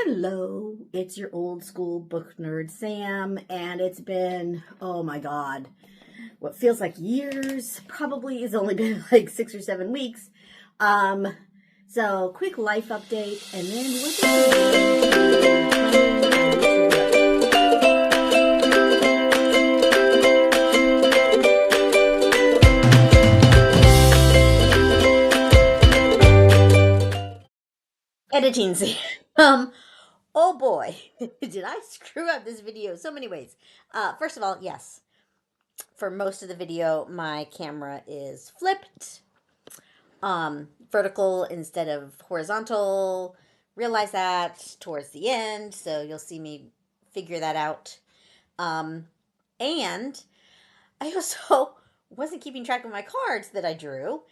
Hello, it's your old school book nerd Sam, and it's been, oh my god, what feels like years, probably has only been like 6 or 7 weeks. So quick life update, and then editing scene. Oh boy, did I screw up this video so many ways. First of all, yes, for most of the video, my camera is flipped, vertical instead of horizontal. Realize that towards the end, so you'll see me figure that out. And I also wasn't keeping track of my cards that I drew,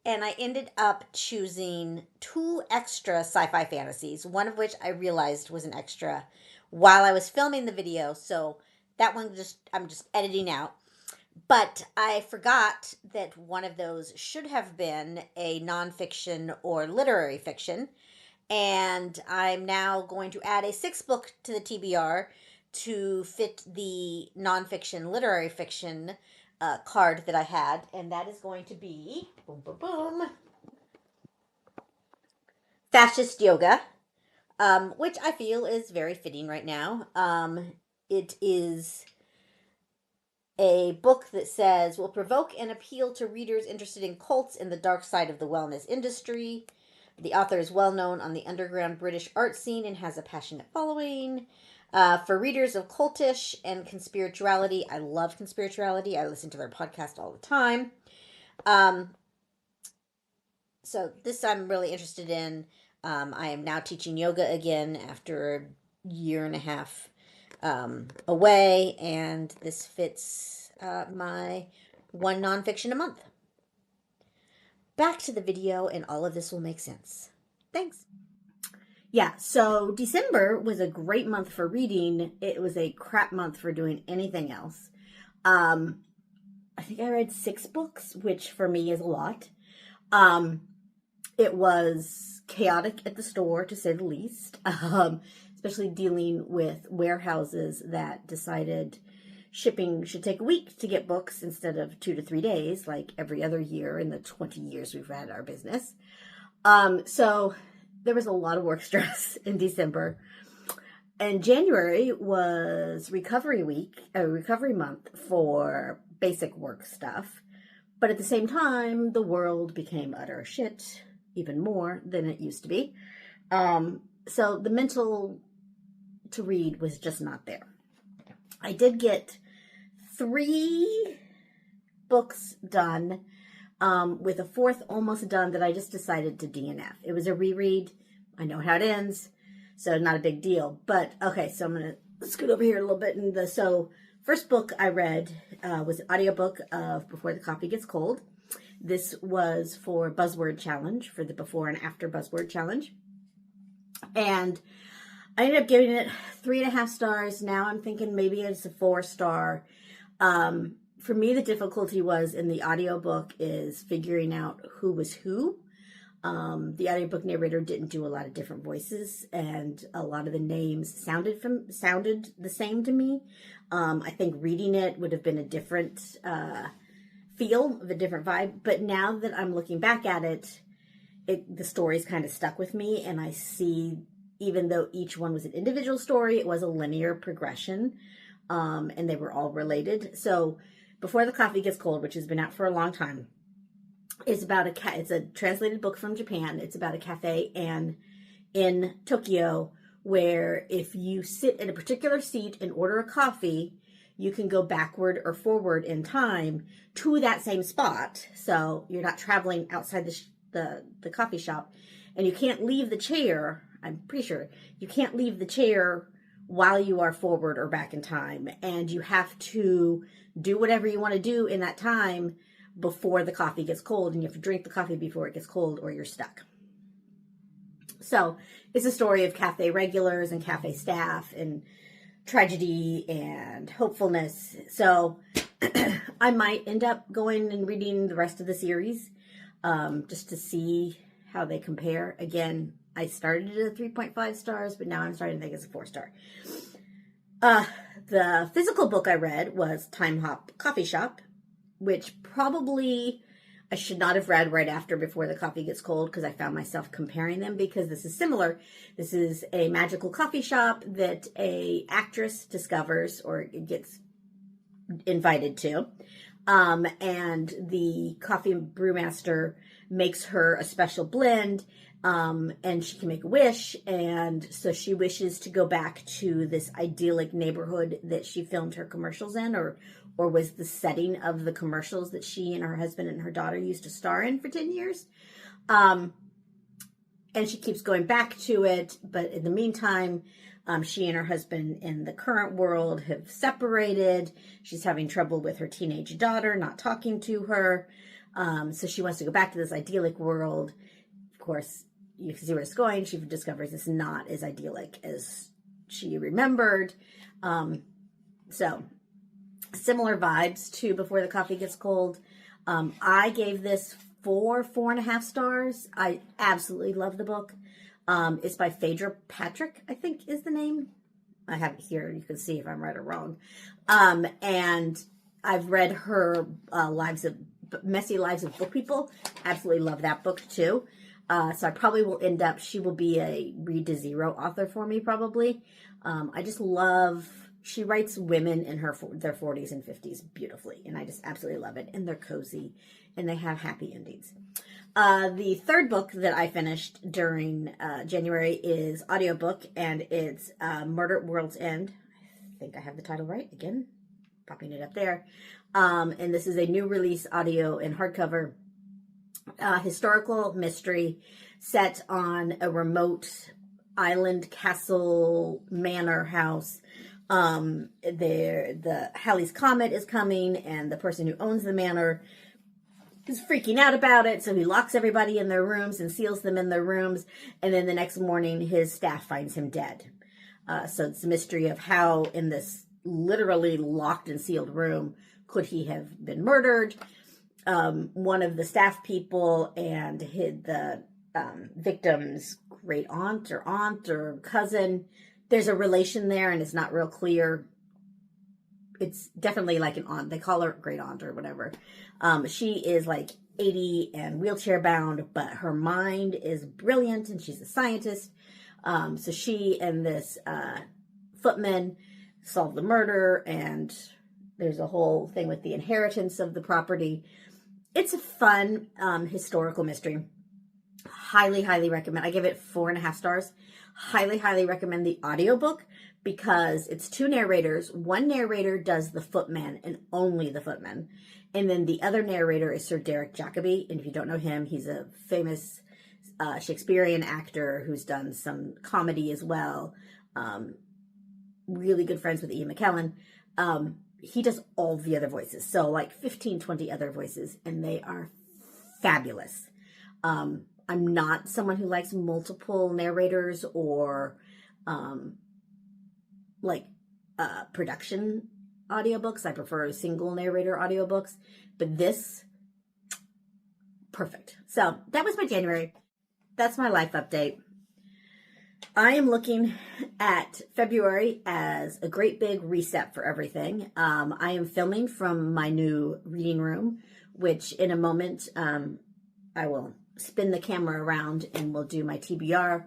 and I ended up choosing 2 extra sci-fi fantasies, one of which I realized was an extra while I was filming the video, so that one I'm just editing out. But I forgot that one of those should have been a nonfiction or literary fiction, and I'm now going to add a 6th book to the TBR to fit the nonfiction literary fiction card that I had, and that is going to be boom, boom, boom, Fascist Yoga, which I feel is very fitting right now. It is a book that says will provoke and appeal to readers interested in cults and the dark side of the wellness industry. The author is well known on the underground British art scene and has a passionate following. For readers of cultish and conspirituality, I love conspirituality. I listen to their podcast all the time. So this I'm really interested in. I am now teaching yoga again after a year and a half away, and this fits my 1 nonfiction a month. Back to the video, and all of this will make sense. Thanks. Yeah, so December was a great month for reading. It was a crap month for doing anything else. I think I read 6 books, which for me is a lot. It was chaotic at the store, to say the least, especially dealing with warehouses that decided shipping should take a week to get books instead of 2 to 3 days, like every other year in the 20 years we've had our business. So there was a lot of work stress in December. And January was recovery week, a recovery month for basic work stuff. But at the same time, the world became utter shit, even more than it used to be. So the mental to read was just not there. I did get 3 books done, with a 4th almost done that I just decided to DNF. It was a reread. I know how it ends, so not a big deal. But okay, so I'm gonna scoot over here a little bit. So first book I read was an audiobook of Before the Coffee Gets Cold. This was for Buzzword Challenge, for the before and after Buzzword Challenge. And I ended up giving it 3.5 stars. Now I'm thinking maybe it's a 4-star. For me, the difficulty was in the audiobook is figuring out who was who. The audiobook narrator didn't do a lot of different voices, and a lot of the names sounded the same to me. I think reading it would have been a different feel, of a different vibe. But now that I'm looking back at it, the story's kind of stuck with me, and I see, even though each one was an individual story, it was a linear progression, and they were all related. So Before the Coffee Gets Cold, which has been out for a long time, is about it's a translated book from Japan. It's about a cafe in Tokyo where if you sit at a particular seat and order a coffee, you can go backward or forward in time to that same spot. So you're not traveling outside the coffee shop, and you can't leave the chair. I'm pretty sure you can't leave the chair while you are forward or back in time, and you have to do whatever you want to do in that time before the coffee gets cold, and you have to drink the coffee before it gets cold or you're stuck. So it's a story of cafe regulars and cafe staff and tragedy and hopefulness. So I might end up going and reading the rest of the series, just to see how they compare. Again, I started it at 3.5 stars, but now I'm starting to think it's a 4-star. The physical book I read was Time Hop Coffee Shop, which probably I should not have read right after Before the Coffee Gets Cold, because I found myself comparing them, because this is similar. This is a magical coffee shop that a actress discovers or gets invited to. And the coffee brewmaster makes her a special blend, and she can make a wish. And so she wishes to go back to this idyllic neighborhood that she filmed her commercials in, or was the setting of the commercials that she and her husband and her daughter used to star in for 10 years. And she keeps going back to it. But in the meantime, she and her husband in the current world have separated. She's having trouble with her teenage daughter not talking to her. So she wants to go back to this idyllic world. Of course, you can see where it's going. She discovers it's not as idyllic as she remembered. So similar vibes to Before the Coffee Gets Cold. I gave this 4.5 stars. I absolutely love the book. It's by Phaedra Patrick, I think is the name. I have it here. You can see if I'm right or wrong. And I've read her Messy Lives of Book People. Absolutely love that book too. So I probably will end up, she will be a read to zero author for me probably. I just love, she writes women in their 40s and 50s beautifully. And I just absolutely love it. And they're cozy and they have happy endings. The third book that I finished during January is audiobook, and it's Murder at World's End. I think I have the title right. Again, popping it up there. And this is a new release audio and hardcover historical mystery set on a remote island castle manor house. The Halley's Comet is coming, and the person who owns the manor is freaking out about it, so he locks everybody in their rooms and seals them in their rooms, and then the next morning his staff finds him dead. So it's a mystery of how, in this literally locked and sealed room, could he have been murdered. One of the staff people and the victim's great aunt or cousin, there's a relation there, and it's not real clear. It's definitely like an aunt. They call her great aunt or whatever. She is like 80 and wheelchair bound, but her mind is brilliant and she's a scientist. So she and this footman solve the murder, and there's a whole thing with the inheritance of the property. It's a fun historical mystery. Highly, highly recommend. I give it 4.5 stars. Highly, highly recommend the audiobook, because it's 2 narrators. One narrator does the footman and only the footman. And then the other narrator is Sir Derek Jacobi. And if you don't know him, he's a famous Shakespearean actor who's done some comedy as well. Really good friends with Ian McKellen. He does all the other voices. So like 15, 20 other voices, and they are fabulous. I'm not someone who likes multiple narrators or production audiobooks. I prefer single narrator audiobooks, but this, perfect. So that was my January. That's my life update. I am looking at February as a great big reset for everything. I am filming from my new reading room, which in a moment I will spin the camera around and we'll do my TBR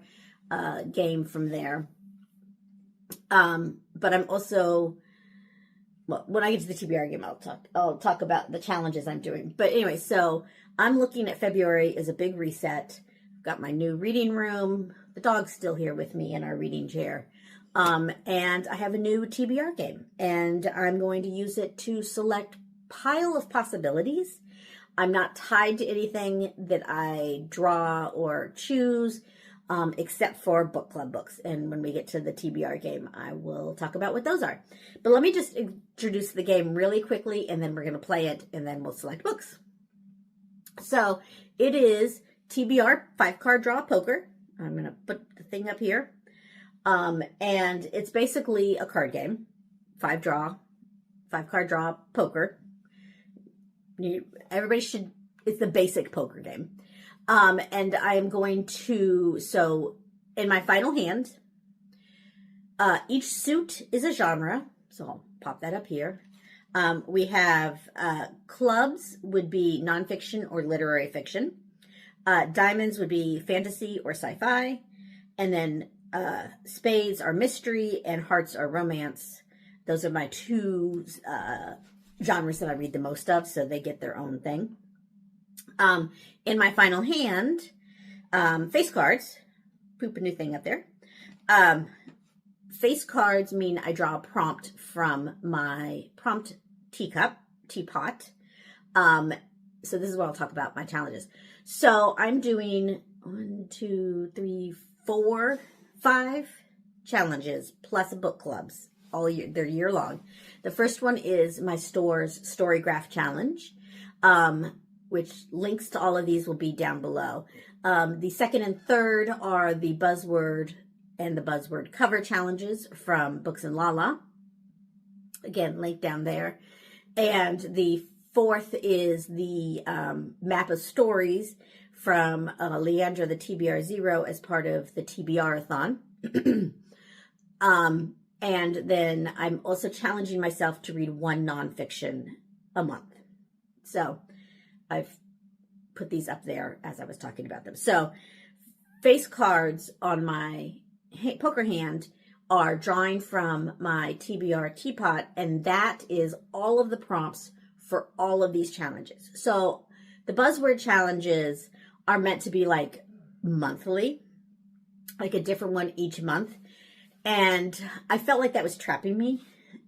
game from there. But I'm also, well, when I get to the TBR game, I'll talk about the challenges I'm doing. But anyway, so I'm looking at February as a big reset. I've got my new reading room. The dog's still here with me in our reading chair. And I have a new TBR game, and I'm going to use it to select pile of possibilities. I'm not tied to anything that I draw or choose, except for book club books. And when we get to the TBR game, I will talk about what those are. But let me just introduce the game really quickly, and then we're going to play it, and then we'll select books. So it is TBR 5-card draw poker. I'm going to put the thing up here. And it's basically a card game. 5-card draw poker. Everybody should, it's the basic poker game. And I am going to, so in my final hand, each suit is a genre, so I'll pop that up here. We have clubs would be nonfiction or literary fiction. Diamonds would be fantasy or sci-fi. And then spades are mystery and hearts are romance. Those are my two genres that I read the most of, so they get their own thing. In my final hand, face cards. Poop a new thing up there. Face cards mean I draw a prompt from my prompt teapot. So this is what I'll talk about, my challenges. So I'm doing 1, 2, 3, 4, 5 challenges plus book clubs all year. They're year long. The first one is my store's story graph challenge, which links to all of these will be down below. The second and third are the buzzword and the buzzword cover challenges from Books and Lala. Again, link down there. And the fourth is the map of stories from Leandra, the TBR Zero, as part of the TBR-a-thon. And then I'm also challenging myself to read one nonfiction a month. So I've put these up there as I was talking about them. So face cards on my poker hand are drawing from my TBR teapot, and that is all of the prompts for all of these challenges. So the buzzword challenges are meant to be like monthly, like a different one each month. And I felt like that was trapping me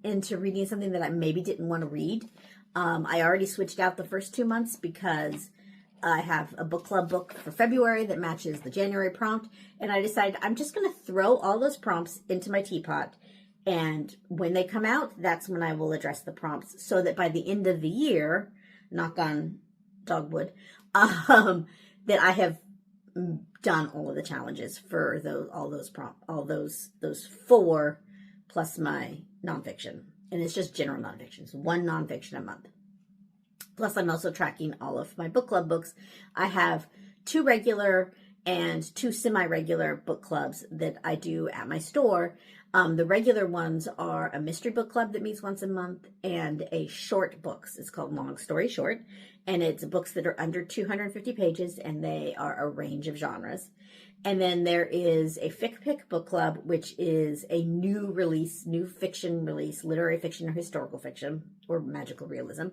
into reading something that I maybe didn't want to read. I already switched out the first 2 months because I have a book club book for February that matches the January prompt. And I decided I'm just going to throw all those prompts into my teapot. And when they come out, that's when I will address the prompts, so that by the end of the year, knock on dogwood, that I have done all of the challenges for all those 4 plus my nonfiction. And it's just general nonfiction. So 1 nonfiction a month. Plus, I'm also tracking all of my book club books. I have 2 regular and 2 semi-regular book clubs that I do at my store. The regular ones are a mystery book club that meets once a month and a short books. It's called Long Story Short. And it's books that are under 250 pages, and they are a range of genres. And then there is a Fic Pick book club, which is a new fiction release, literary fiction or historical fiction or magical realism.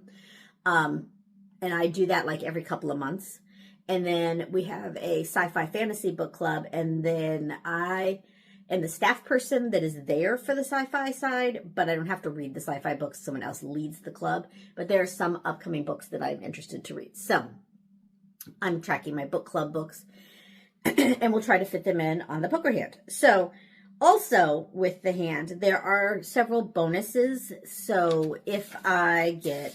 And I do that like every couple of months. And then we have a sci-fi fantasy book club. And then I am the staff person that is there for the sci-fi side, but I don't have to read the sci-fi books. Someone else leads the club. But there are some upcoming books that I'm interested to read. So I'm tracking my book club books and we'll try to fit them in on the poker hand. So also with the hand, there are several bonuses. So if I get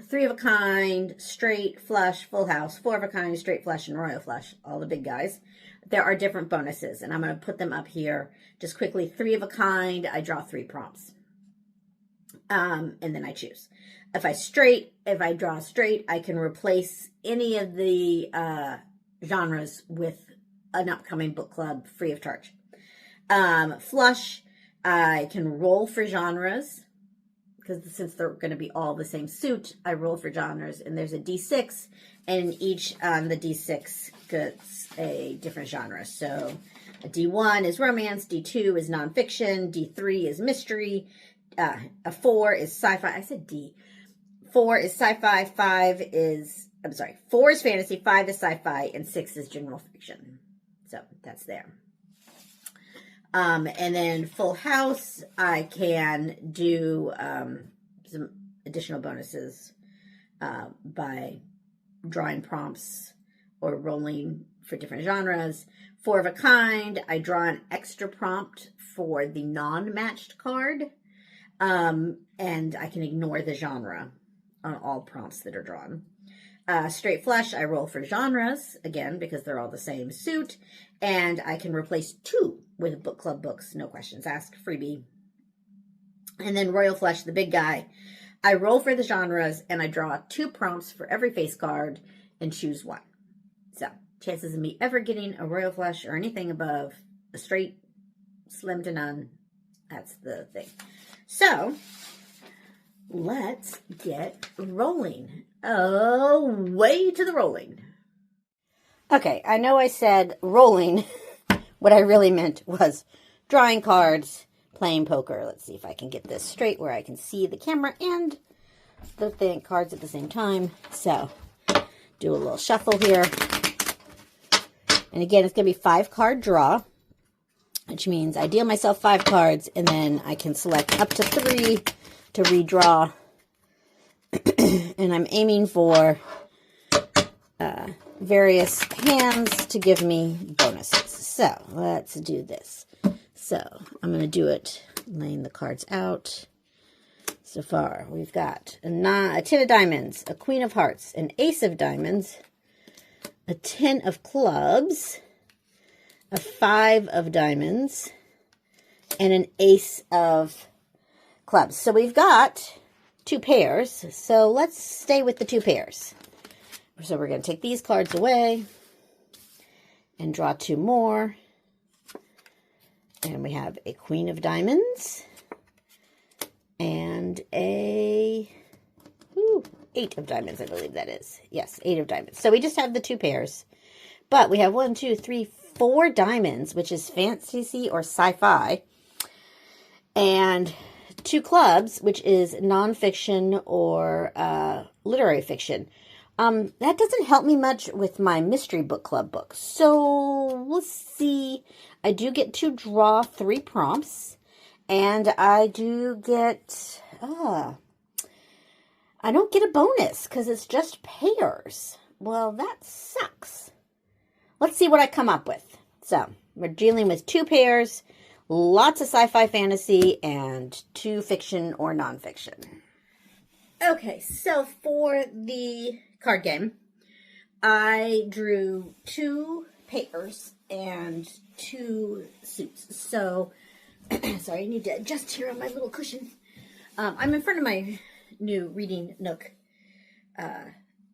3 of a kind, straight, flush, full house, 4 of a kind, straight flush, and royal flush, all the big guys, there are different bonuses, and I'm going to put them up here just quickly. 3 of a kind, I draw 3 prompts, and then I choose. If I draw straight, I can replace any of the genres with an upcoming book club free of charge. Flush, I can roll for genres, because since they're going to be all the same suit, I roll for genres, and there's a D6, and each on the D6 gets a different genre. So a D1 is romance, D2 is nonfiction, D3 is mystery, a 4 is sci-fi. I said D. 4 is sci-fi, 4 is fantasy, 5 is sci-fi, and 6 is general fiction. So that's there. And then full house, I can do some additional bonuses by drawing prompts or rolling for different genres. 4 of a kind, I draw an extra prompt for the non-matched card, and I can ignore the genre on all prompts that are drawn. Straight flush, I roll for genres, again, because they're all the same suit, and I can replace 2 with book club books, no questions asked, freebie. And then royal flush, the big guy, I roll for the genres, and I draw 2 prompts for every face card and choose 1. So chances of me ever getting a royal flush or anything above a straight, slim to none. That's the thing. So, let's get rolling. Oh, way to the rolling. Okay, I know I said rolling. What I really meant was drawing cards, playing poker. Let's see if I can get this straight where I can see the camera and the cards at the same time. So, do a little shuffle here. And again, it's going to be 5-card draw, which means I deal myself 5 cards, and then I can select up to 3 to redraw. And I'm aiming for various hands to give me bonuses. So, let's do this. So, I'm going to do it laying the cards out. So far, we've got a 10 of diamonds, a queen of hearts, an ace of diamonds, a 10 of clubs, a 5 of diamonds, and an ace of clubs. So we've got 2 pairs. So let's stay with the 2 pairs. So we're going to take these cards away and draw 2 more. And we have a queen of diamonds and a 8 of diamonds, I believe that is. Yes, 8 of diamonds. So we just have the 2 pairs. But we have 1, 2, 3, 4 diamonds, which is fantasy or sci-fi. And 2 clubs, which is nonfiction or literary fiction. That doesn't help me much with my mystery book club book. So we'll see. I do get to draw 3 prompts. And I do get... I don't get a bonus because it's just pairs. Well, that sucks. Let's see what I come up with. So, we're dealing with 2 pairs, lots of sci-fi fantasy, and 2 fiction or nonfiction. Okay, so for the card game, I drew 2 pairs and 2 suits. So, sorry, I need to adjust here on my little cushion. I'm in front of my new reading nook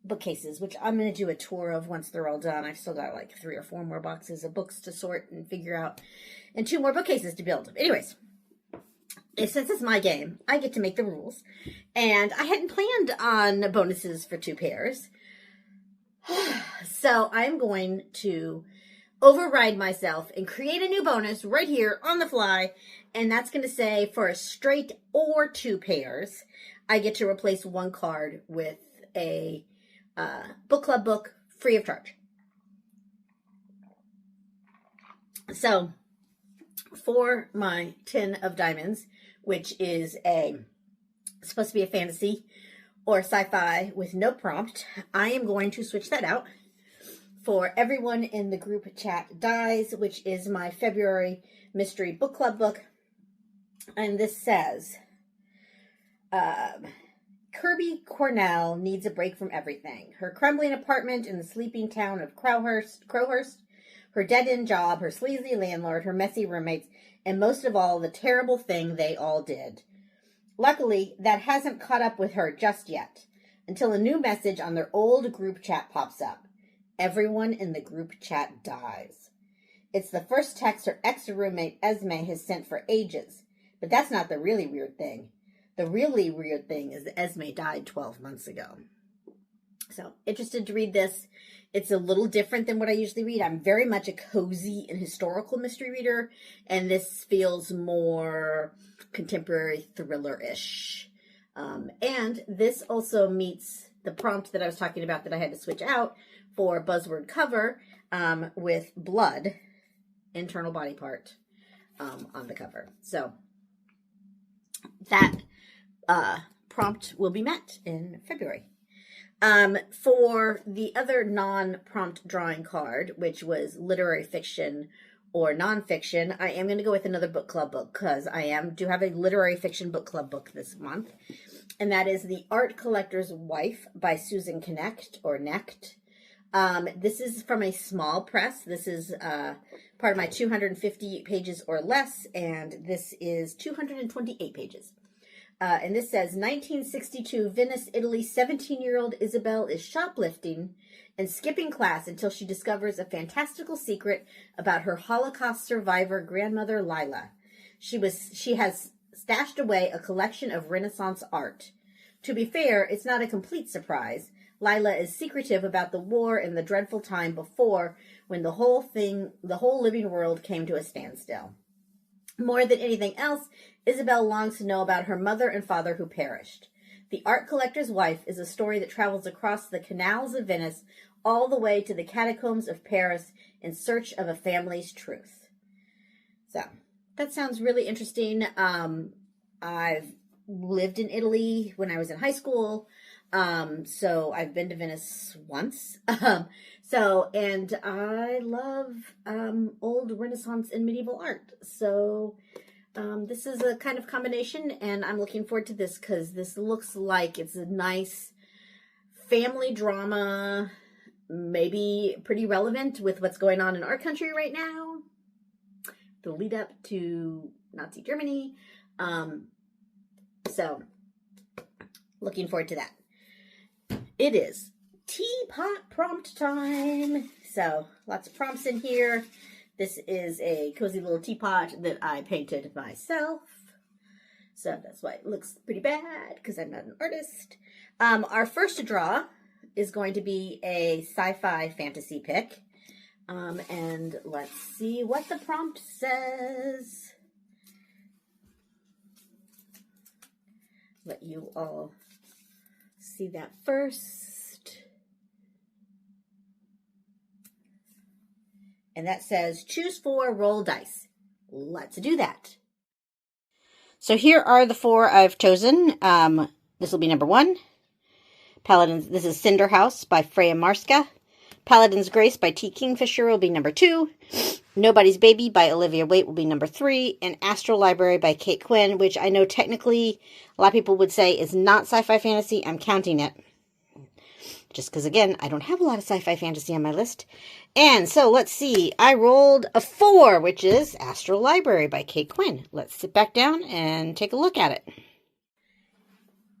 bookcases, which I'm going to do a tour of once they're all done. I've still got like 3 or 4 more boxes of books to sort and figure out, and 2 more bookcases to build. Anyways, since it's my game, I get to make the rules, and I hadn't planned on bonuses for 2 pairs. So I'm going to override myself and create a new bonus right here on the fly, and that's going to say for a straight or 2 pairs, I get to replace 1 card with a book club book free of charge. So for my 10 of diamonds, which is supposed to be a fantasy or sci-fi with no prompt, I am going to switch that out for Everyone in the Group Chat Dies, which is my February mystery book club book. And this says, Kirby Cornell needs a break from everything. Her crumbling apartment in the sleeping town of Crowhurst, her dead-end job, her sleazy landlord, her messy roommates, and most of all, the terrible thing they all did. Luckily, that hasn't caught up with her just yet, until a new message on their old group chat pops up. Everyone in the group chat dies. It's the first text her ex-roommate Esme has sent for ages, but that's not the really weird thing. The really weird thing is that Esme died 12 months ago. So, interested to read this. It's a little different than what I usually read. I'm very much a cozy and historical mystery reader, and this feels more contemporary thriller-ish. And this also meets the prompt that I was talking about that I had to switch out for buzzword cover with blood, internal body part, on the cover. So, that prompt will be met in February. For the other non-prompt drawing card, which was literary fiction or nonfiction, I am going to go with another book club book because I do have a literary fiction book club book this month. And that is The Art Collector's Wife by Susan Knecht or Knecht. This is from a small press. This is part of my 250 pages or less, and this is 228 pages. And this says, 1962, Venice, Italy, 17-year-old Isabel is shoplifting and skipping class until she discovers a fantastical secret about her Holocaust survivor grandmother, Lila. She has stashed away a collection of Renaissance art. To be fair, it's not a complete surprise. Lila is secretive about the war and the dreadful time before, when the whole living world came to a standstill. More than anything else, Isabel longs to know about her mother and father who perished. The Art Collector's Wife is a story that travels across the canals of Venice all the way to the catacombs of Paris in search of a family's truth. So, that sounds really interesting. I've lived in Italy when I was in high school. So I've been to Venice once. And I love old Renaissance and medieval art. So this is a kind of combination, and I'm looking forward to this because this looks like it's a nice family drama, maybe pretty relevant with what's going on in our country right now, the lead up to Nazi Germany. So looking forward to that. It is teapot prompt time. So lots of prompts in here. This is a cozy little teapot that I painted myself. So that's why it looks pretty bad, because I'm not an artist. Our first draw is going to be a sci-fi fantasy pick. And let's see what the prompt says. Let you all see that first. And that says, choose 4, roll dice. Let's do that. So here are the 4 I've chosen. This will be number 1. Paladins. This is Cinder House by Freya Marska. Paladin's Grace by T. Kingfisher will be number 2. Nobody's Baby by Olivia Waite will be number 3. And Astral Library by Kate Quinn, which I know technically a lot of people would say is not sci-fi fantasy. I'm counting it. Just because, again, I don't have a lot of sci-fi fantasy on my list. And so, let's see. I rolled a 4, which is Astral Library by Kate Quinn. Let's sit back down and take a look at it.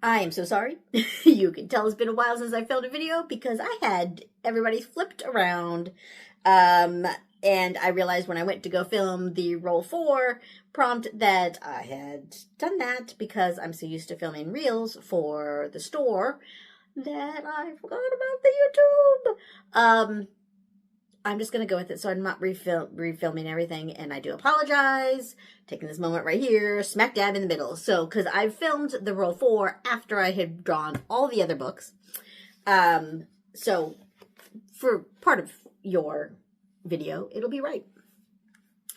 I am so sorry. You can tell it's been a while since I filmed a video because I had everybody flipped around. And I realized when I went to go film the roll 4 prompt that I had done that because I'm so used to filming reels for the store that I forgot about the YouTube. I'm just going to go with it, so I'm not refilming everything, and I do apologize. Taking this moment right here, smack dab in the middle. So, because I filmed the roll 4 after I had drawn all the other books. So, for part of your video, it'll be right.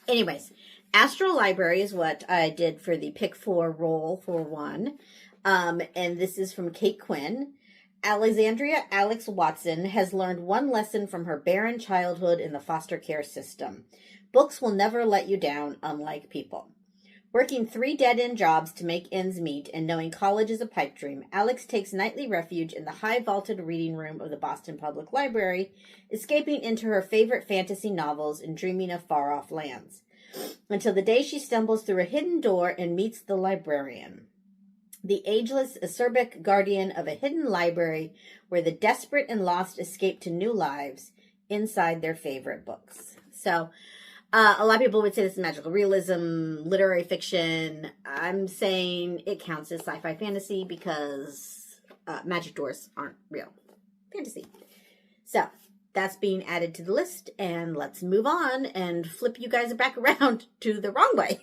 Anyways, Astral Library is what I did for the pick 4 roll for 1. And this is from Kate Quinn. Alexandria Alex Watson has learned one lesson from her barren childhood in the foster care system. Books will never let you down, unlike people. Working 3 dead-end jobs to make ends meet and knowing college is a pipe dream, Alex takes nightly refuge in the high-vaulted reading room of the Boston Public Library, escaping into her favorite fantasy novels and dreaming of far-off lands. Until the day she stumbles through a hidden door and meets the librarian, the ageless, acerbic guardian of a hidden library where the desperate and lost escape to new lives inside their favorite books. So, a lot of people would say this is magical realism, literary fiction. I'm saying it counts as sci-fi fantasy because magic doors aren't real fantasy. So, that's being added to the list, and let's move on and flip you guys back around to the wrong way.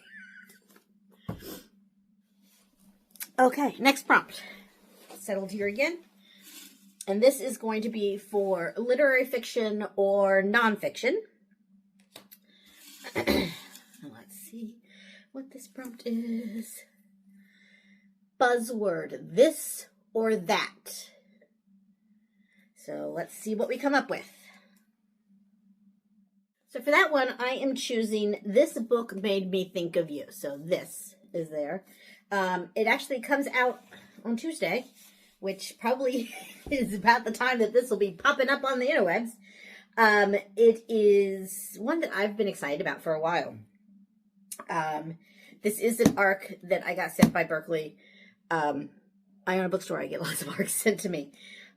Okay, next prompt. Settled here again. And this is going to be for literary fiction or nonfiction. Let's see what this prompt is. Buzzword, this or that. So let's see what we come up with. So for that one, I am choosing This Book Made Me Think of You. So this is there. It actually comes out on Tuesday, which probably is about the time that this will be popping up on the interwebs. It is one that I've been excited about for a while. This is an ARC that I got sent by Berkeley. I own a bookstore. I get lots of ARCs sent to me.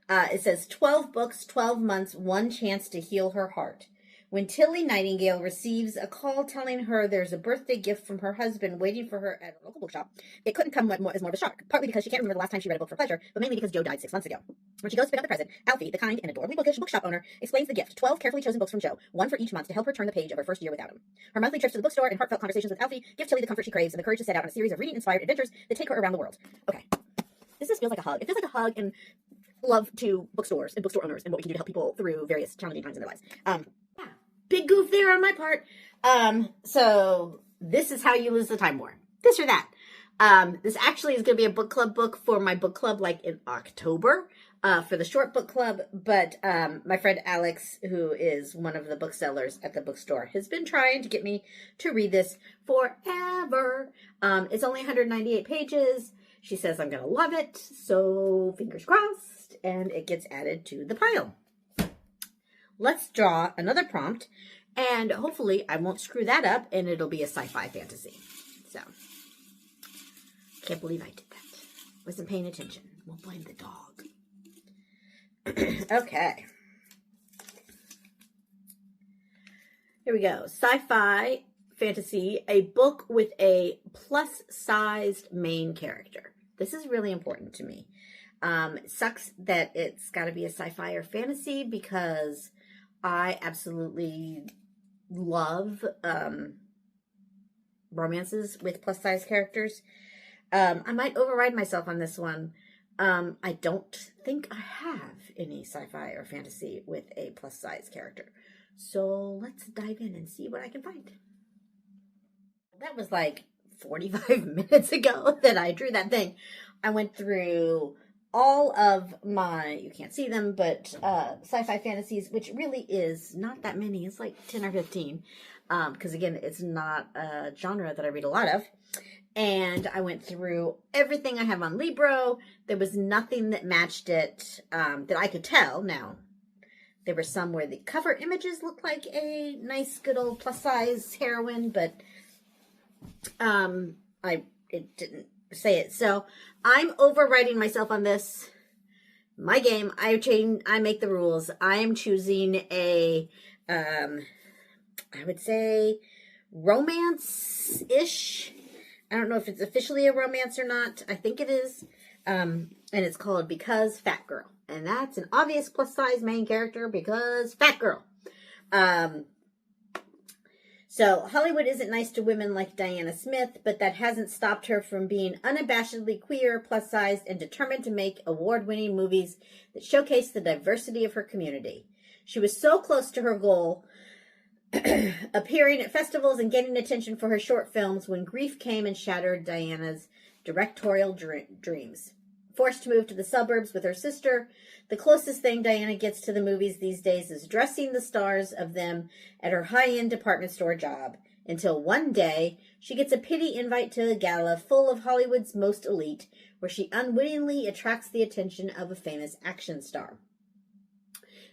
It says 12 books, 12 months, one chance to heal her heart. When Tilly Nightingale receives a call telling her there's a birthday gift from her husband waiting for her at a local bookshop, it couldn't come as more of a shock, partly because she can't remember the last time she read a book for pleasure, but mainly because Joe died 6 months ago. When she goes to pick up the present, Alfie, the kind and adorably bookish bookshop owner, explains the gift, 12 carefully chosen books from Joe, one for each month to help her turn the page of her first year without him. Her monthly trips to the bookstore and heartfelt conversations with Alfie give Tilly the comfort she craves and the courage to set out on a series of reading-inspired adventures that take her around the world. Okay. This just feels like a hug. It feels like a hug and love to bookstores and bookstore owners and what we can do to help people through various challenging times in their lives. Yeah, big goof there on my part. So this is how you lose the time war. This or that. This actually is going to be a book club book for my book club, like in October, for the short book club. But my friend Alex, who is one of the booksellers at the bookstore, has been trying to get me to read this forever. It's only 198 pages. She says I'm going to love it, so fingers crossed, and it gets added to the pile. Let's draw another prompt, and hopefully I won't screw that up, and it'll be a sci-fi fantasy. So, can't believe I did that. Wasn't paying attention. Won't blame the dog. Okay. Here we go. Sci-fi fantasy, a book with a plus-sized main character. This is really important to me. It sucks that it's got to be a sci-fi or fantasy because I absolutely love romances with plus-size characters. I might override myself on this one. I don't think I have any sci-fi or fantasy with a plus-size character. So let's dive in and see what I can find. That was like 45 minutes ago that I drew that thing. I went through all of my, you can't see them, but sci-fi fantasies, which really is not that many. It's like 10 or 15. Because again, it's not a genre that I read a lot of. And I went through everything I have on Libro. There was nothing that matched it that I could tell. Now, there were some where the cover images looked like a nice, good old plus-size heroine, but it didn't say it. So I'm overwriting myself on this. My game, I make the rules. I am choosing a, I would say romance-ish. I don't know if it's officially a romance or not. I think it is. And it's called Because Fat Girl. And that's an obvious plus-size main character because fat girl. So Hollywood isn't nice to women like Diana Smith, but that hasn't stopped her from being unabashedly queer, plus-sized, and determined to make award-winning movies that showcase the diversity of her community. She was so close to her goal, appearing at festivals and getting attention for her short films when grief came and shattered Diana's directorial dreams. Forced to move to the suburbs with her sister, the closest thing Diana gets to the movies these days is dressing the stars of them at her high-end department store job, until one day she gets a pity invite to a gala full of Hollywood's most elite, where she unwittingly attracts the attention of a famous action star.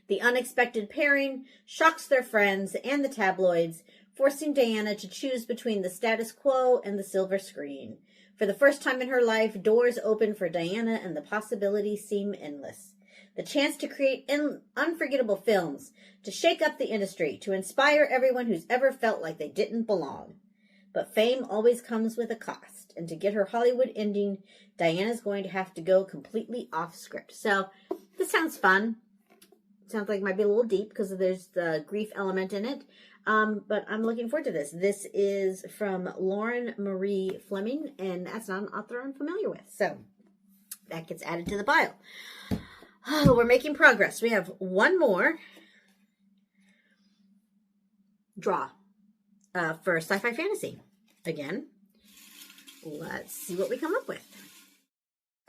The unexpected pairing shocks their friends and the tabloids, forcing Diana to choose between the status quo and the silver screen. For the first time in her life, doors open for Diana and the possibilities seem endless. The chance to create unforgettable films, to shake up the industry, to inspire everyone who's ever felt like they didn't belong. But fame always comes with a cost, and to get her Hollywood ending, Diana's going to have to go completely off script. So, this sounds fun. Sounds like it might be a little deep because there's the grief element in it. But I'm looking forward to this. This is from Lauren Marie Fleming, and that's not an author I'm familiar with. So that gets added to the pile. Oh, we're making progress. We have one more draw for sci-fi fantasy. Again, let's see what we come up with.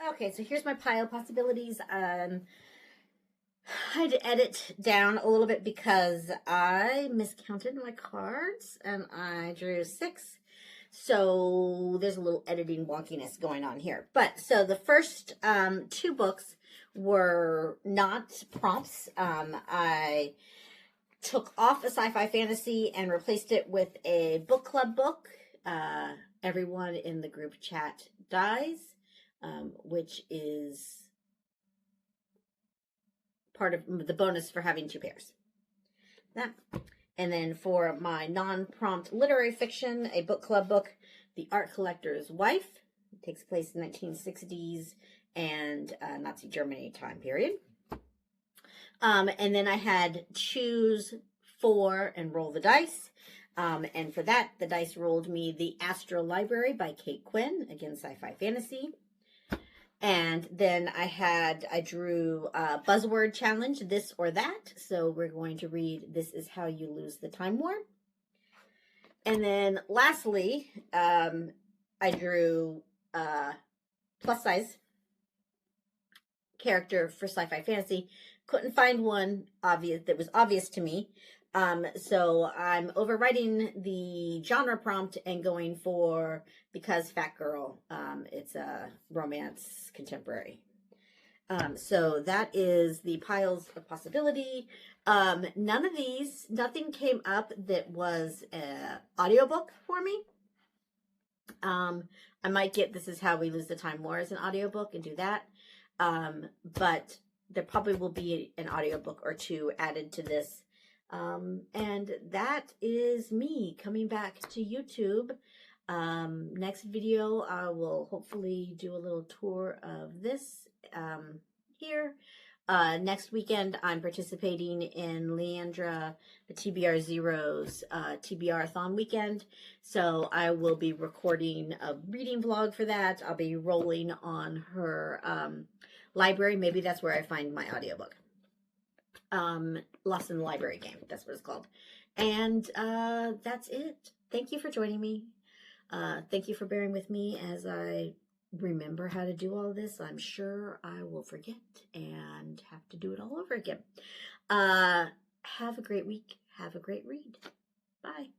Okay, so here's my pile of possibilities. I had to edit down a little bit because I miscounted my cards and I drew 6. So there's a little editing wonkiness going on here. But so the first 2 books were not prompts. I took off a sci-fi fantasy and replaced it with a book club book. Everyone in the group chat dies. which is part of the bonus for having 2 pairs. That. And then for my non-prompt literary fiction, a book club book, The Art Collector's Wife. It takes place in the 1960s and Nazi Germany time period. And then I had choose 4 and roll the dice. And for that, the dice rolled me The Astral Library by Kate Quinn, again, sci-fi fantasy. And then I drew a buzzword challenge, this or that. So we're going to read This Is How You Lose the Time War. And then lastly, I drew a plus size character for sci-fi fantasy. Couldn't find one that was obvious to me. So I'm overwriting the genre prompt and going for Because Fat Girl. It's a romance contemporary. So that is the piles of possibility. Nothing came up that was an audiobook for me. I might get This Is How We Lose the Time War as an audiobook and do that. But there probably will be an audiobook or 2 added to this. And that is me coming back to YouTube. Next video, I will hopefully do a little tour of this here. Next weekend, I'm participating in Leandra, the TBR Zero's TBR-a-thon weekend. So I will be recording a reading vlog for that. I'll be rolling on her library. Maybe that's where I find my audiobook. Lost in the Library game. That's what it's called. And that's it. Thank you for joining me. Thank you for bearing with me as I remember how to do all this. I'm sure I will forget and have to do it all over again. Have a great week. Have a great read. Bye.